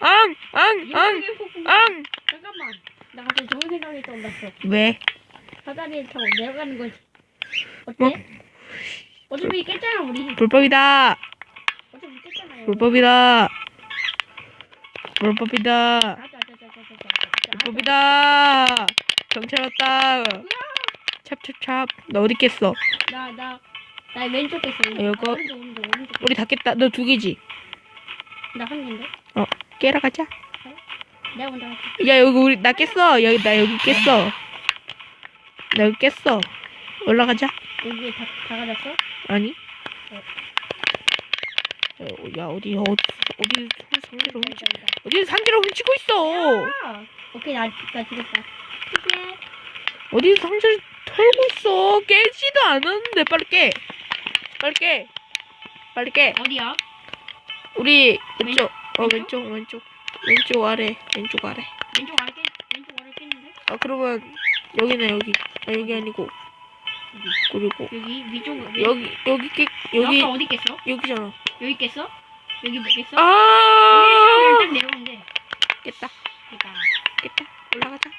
이게 폭풍. 앙. 잠깐만. 나 갑자기 좋은 생각이 떠올랐어. 왜? 사다리를 타고 내려가는 거지. 어때? 뭐? 어차피 깼잖아 우리. 불법이다. 어차피 깼잖아요. 불법이다. 불법이다. 가자. 불법이다. 경찰 왔다. 찹찹찹. 너 어디 깼어? 나 왼쪽 깼어. 이거? 오른쪽. 우리 다 깼다. 너 두 개지? 나 한 개인데. 깨러 가자. 내가 먼저 할게. 야 여기 우리 나 깼어. 나 여기 깼어. 나 여기 깼어. 올라가자. 여기 다 가졌어? 아니? 야 어디 상자를 어디 상자를 훔치고 있어? 오케이 나 죽였다. 피피해. 어디 상자를 털고 있어? 깨지도 않았는데 빨리 깨. 빨리 깨. 어디야? 우리 왼쪽. 왼쪽 아래. 왼쪽 아래 깼는데? 그러면 여기네 여기. 여기 아니고. 그리고 여기 위쪽 여기 아까 어디 깼어? 여기잖아. 여기 깼어? 여기 못 깼어? 아! 여기 딱 내려오는데. 깼다. 그니까. 올라가자.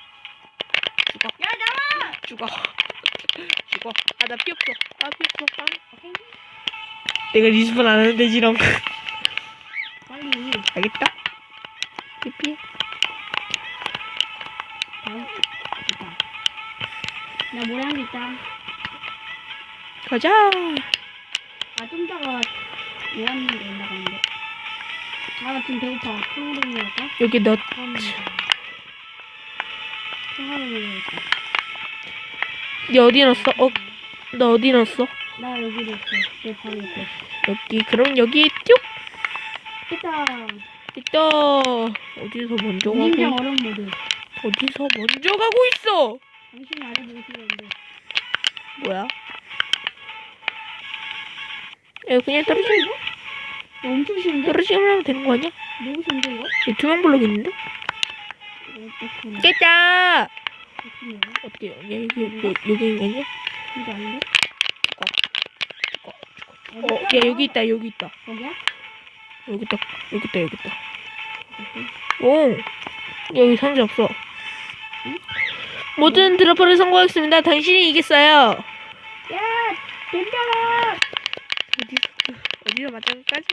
죽어. 야 나와! 죽어. 아 나 피 없어. 오케이. 내가 리스폰 안 하는데 지렁. 빨리. 알겠다. 피피. 됐다. 나 모래 한 개 있다. 가자. 좀 이따가 요한님도 올라가는데. 나 지금 배고파. 평화로운 할까? 여기 너 평화로운 할까? 니 어디 넣었어? 너 어디 넣었어? 나 여기로 있어. 내 바로 옆에. 여기 그럼 여기 쭉. 됐다. 있다. 어디서 먼저 인장 가고? 얼음 모드. 어디서 먼저 가고 있어? 당신이 알아보고 싶었는데. 뭐야? 야 그냥 이거 엄청 쉬운데? 떨어지면 하면 되는 거 아니야? 너무 쉬운데 이거? 투명 블록 있는데? 어떡해. 깨자. 어떡해. 어떻게? 야 여기 아니야? 이거 아닌데? 야 여기 있다. 거기야? 여기 있다. 오, 여기 상자 없어. 모든 드로퍼를 성공했습니다. 당신이 이겼어요. 야! 괜찮아! 어디서 맞은 까지?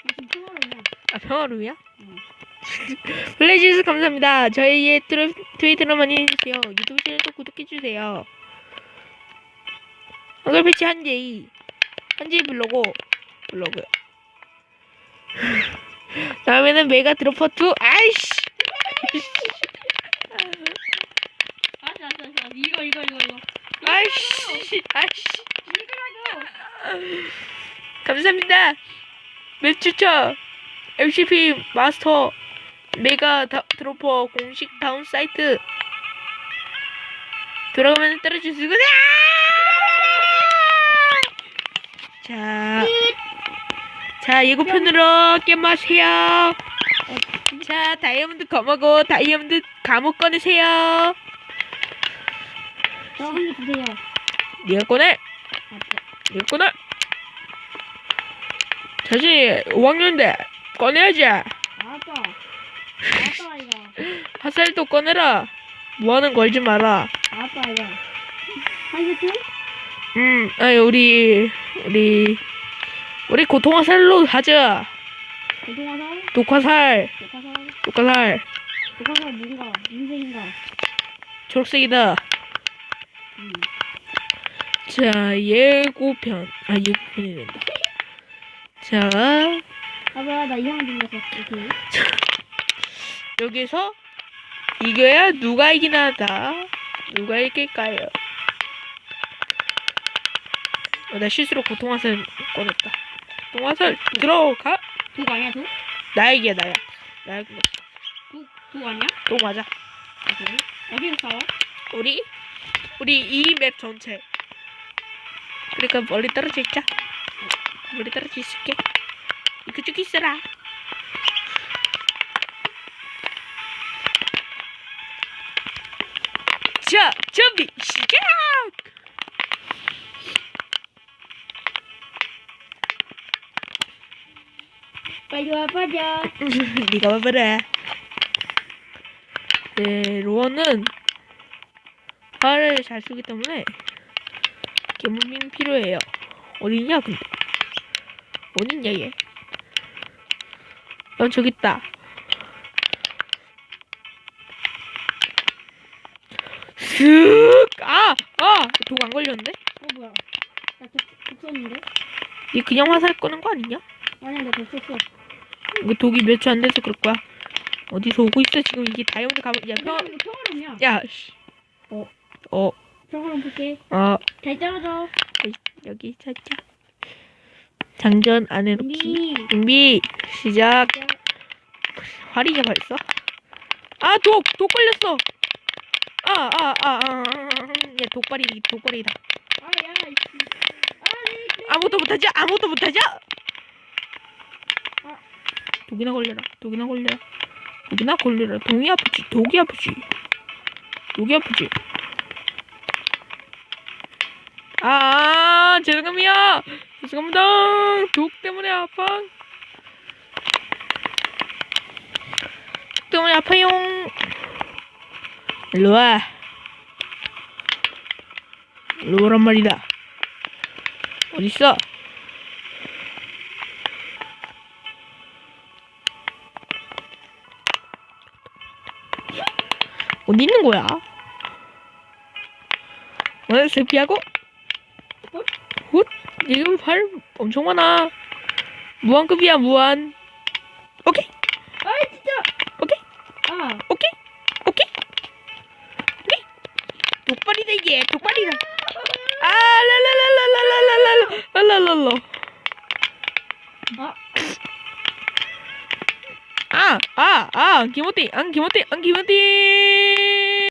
무슨 평화로냐? 평화로우야? 응. 플레이해주셔서 감사합니다. 저희의 트위터로 많이 해주세요. 유튜브 채널도 구독해주세요. 한글 패치 한제이 블로그. 다음에는 메가 드로퍼 2. 아이씨. 알았어. 이거. 아이씨. 이거라고! 감사합니다. 맵 추천 MCP 마스터 메가 드로퍼 공식 다운 사이트 들어가면 떨어질 수 있거든. 자 예고편으로 게임하세요. 자 다이아몬드 검하고 다이아몬드 감옥 꺼내세요. 저 한 개 주세요. 네가 꺼내. 자신이 5학년인데 꺼내야지. 알았다 이거. 화살도 꺼내라. 뭐하는 거 알지 마라. 알았다 이거. 한 세트? 아니 우리 고통화살로 하자. 고등화살? 독화살 독화살 뭔가 인생인가? 초록색이다. 자 예고편이 된다. 자 나 이상한 생겼어. 오케이. 여기서 이겨야 누가 이기나 하다. 누가 이길까요? 나 실수로 고통화살 꺼냈다. 고통화살 들어가. 독 아니야 독? 나야. 독 아니야? 또 맞아. 오케이. 어디서 싸워? 우리 이 맵 전체. 그러니까 멀리 떨어져 있자. 멀리 떨어져 있을게. 그쪽 있어라. 자, 준비 시작. 빨리 와봐라. 네가 와봐라. 네, 로어는 활을 잘 쓰기 때문에 개무빙 필요해요. 어딨냐 근데? 어딨냐 얘? 저기 있다. 쓱! 독 안 걸렸는데? 뭐야? 나독 썼는데? 얘 그냥 화살 꺼는 거 아니냐? 아니야, 나독 썼어. 이거 독이 몇 초 안 돼서 그럴 거야. 어디서 오고 있어 지금 이게 다이아몬드 가면 야 이거 평화로운이야. 야 씨. 평화로운 볼게. 잘 떨어져. 여기 찾자. 장전 안 해놓기. 준비. 준비 시작. 활이냐 벌써? 독 걸렸어. 야 독발이다. 야, 이씨. 네. 아무것도 못하지? 아. 독이나 걸려라. 독이 아프지. 독이 아프지. 죄송합니다. 독 때문에 아파요. 일로와. 일로오란 말이다. 어딨어? 어디 있는 거야? 셀피하고? 훗? 지금 팔 엄청 많아. 무한급이야, 무한. 오케이. 진짜. 오케이. 오케이. 독발이다, 이게. 독발이다. 랄랄랄랄랄랄랄랄랄랄랄. 기모띠.